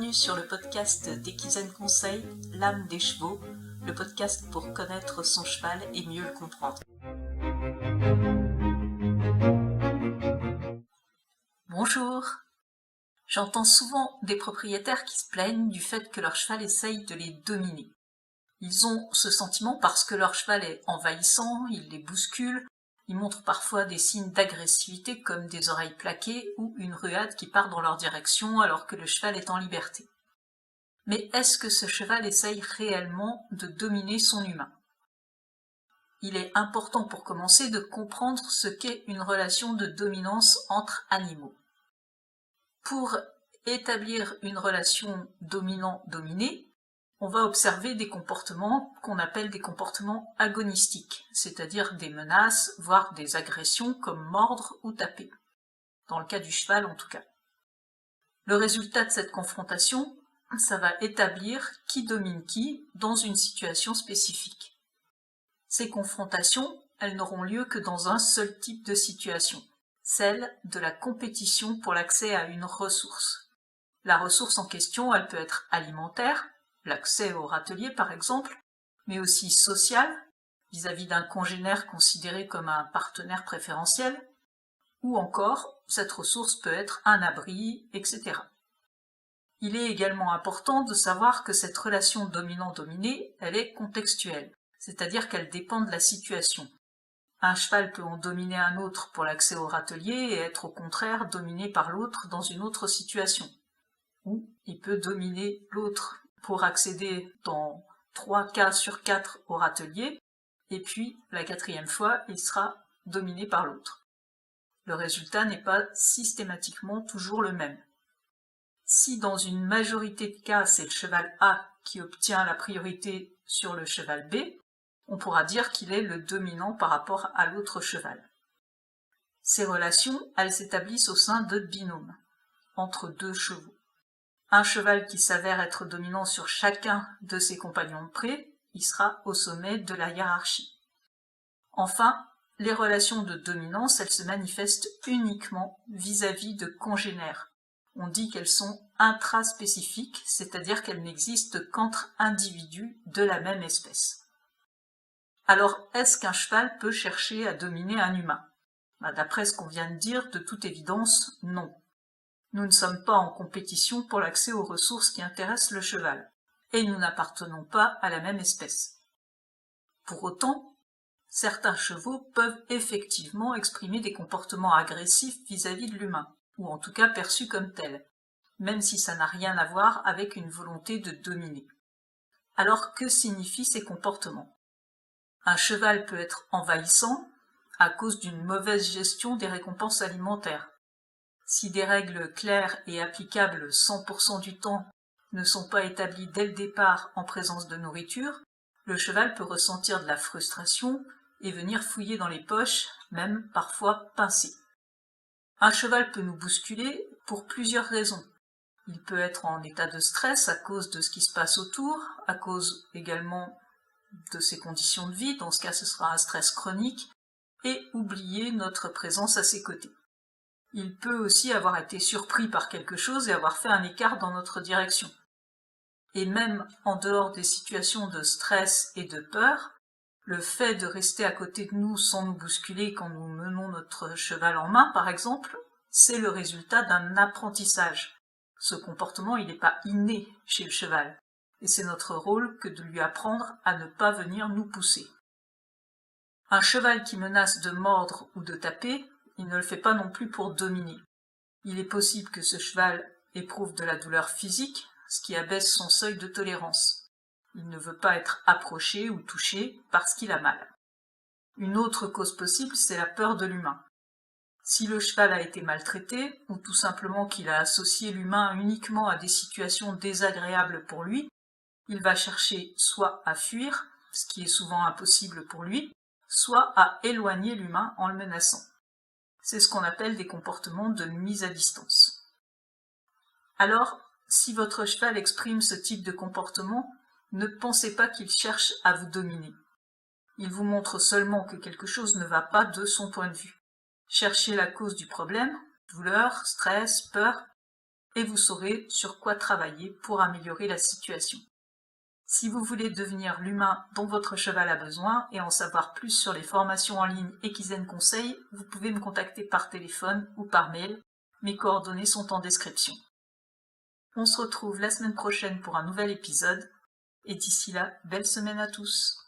Bienvenue sur le podcast d'Equizen Conseil, l'âme des chevaux, le podcast pour connaître son cheval et mieux le comprendre. Bonjour. J'entends souvent des propriétaires qui se plaignent du fait que leur cheval essaye de les dominer. Ils ont ce sentiment parce que leur cheval est envahissant, il les bouscule, il montre parfois des signes d'agressivité comme des oreilles plaquées ou une ruade qui part dans leur direction alors que le cheval est en liberté. Mais est-ce que ce cheval essaye réellement de dominer son humain? Il est important pour commencer de comprendre ce qu'est une relation de dominance entre animaux. Pour établir une relation dominant-dominé, on va observer des comportements qu'on appelle des comportements agonistiques, c'est-à-dire des menaces, voire des agressions comme mordre ou taper, dans le cas du cheval en tout cas. Le résultat de cette confrontation, ça va établir qui domine qui dans une situation spécifique. Ces confrontations, elles n'auront lieu que dans un seul type de situation, celle de la compétition pour l'accès à une ressource. La ressource en question, elle peut être alimentaire, l'accès au râtelier par exemple, mais aussi social, vis-à-vis d'un congénère considéré comme un partenaire préférentiel, ou encore, cette ressource peut être un abri, etc. Il est également important de savoir que cette relation dominant-dominé, elle est contextuelle, c'est-à-dire qu'elle dépend de la situation. Un cheval peut en dominer un autre pour l'accès au râtelier et être au contraire dominé par l'autre dans une autre situation. Ou il peut dominer l'autre pour accéder dans 3 cas sur 4 au râtelier, et puis la 4e fois, il sera dominé par l'autre. Le résultat n'est pas systématiquement toujours le même. Si dans une majorité de cas, c'est le cheval A qui obtient la priorité sur le cheval B, on pourra dire qu'il est le dominant par rapport à l'autre cheval. Ces relations, elles s'établissent au sein de binômes, entre deux chevaux. Un cheval qui s'avère être dominant sur chacun de ses compagnons de pré, il sera au sommet de la hiérarchie. Enfin, les relations de dominance, elles se manifestent uniquement vis-à-vis de congénères. On dit qu'elles sont intraspécifiques, c'est-à-dire qu'elles n'existent qu'entre individus de la même espèce. Alors, est-ce qu'un cheval peut chercher à dominer un humain? D'après ce qu'on vient de dire, de toute évidence, non. Nous ne sommes pas en compétition pour l'accès aux ressources qui intéressent le cheval, et nous n'appartenons pas à la même espèce. Pour autant, certains chevaux peuvent effectivement exprimer des comportements agressifs vis-à-vis de l'humain, ou en tout cas perçus comme tels, même si ça n'a rien à voir avec une volonté de dominer. Alors que signifient ces comportements? Un cheval peut être envahissant à cause d'une mauvaise gestion des récompenses alimentaires. Si des règles claires et applicables 100% du temps ne sont pas établies dès le départ en présence de nourriture, le cheval peut ressentir de la frustration et venir fouiller dans les poches, même parfois pincer. Un cheval peut nous bousculer pour plusieurs raisons. Il peut être en état de stress à cause de ce qui se passe autour, à cause également de ses conditions de vie, dans ce cas ce sera un stress chronique, et oublier notre présence à ses côtés. Il peut aussi avoir été surpris par quelque chose et avoir fait un écart dans notre direction. Et même en dehors des situations de stress et de peur, le fait de rester à côté de nous sans nous bousculer quand nous menons notre cheval en main, par exemple, c'est le résultat d'un apprentissage. Ce comportement, il n'est pas inné chez le cheval, et c'est notre rôle que de lui apprendre à ne pas venir nous pousser. Un cheval qui menace de mordre ou de taper, il ne le fait pas non plus pour dominer. Il est possible que ce cheval éprouve de la douleur physique, ce qui abaisse son seuil de tolérance. Il ne veut pas être approché ou touché parce qu'il a mal. Une autre cause possible, c'est la peur de l'humain. Si le cheval a été maltraité, ou tout simplement qu'il a associé l'humain uniquement à des situations désagréables pour lui, il va chercher soit à fuir, ce qui est souvent impossible pour lui, soit à éloigner l'humain en le menaçant. C'est ce qu'on appelle des comportements de mise à distance. Alors, si votre cheval exprime ce type de comportement, ne pensez pas qu'il cherche à vous dominer. Il vous montre seulement que quelque chose ne va pas de son point de vue. Cherchez la cause du problème, douleur, stress, peur, et vous saurez sur quoi travailler pour améliorer la situation. Si vous voulez devenir l'humain dont votre cheval a besoin et en savoir plus sur les formations en ligne Equizen Conseil, vous pouvez me contacter par téléphone ou par mail. Mes coordonnées sont en description. On se retrouve la semaine prochaine pour un nouvel épisode. Et d'ici là, belle semaine à tous!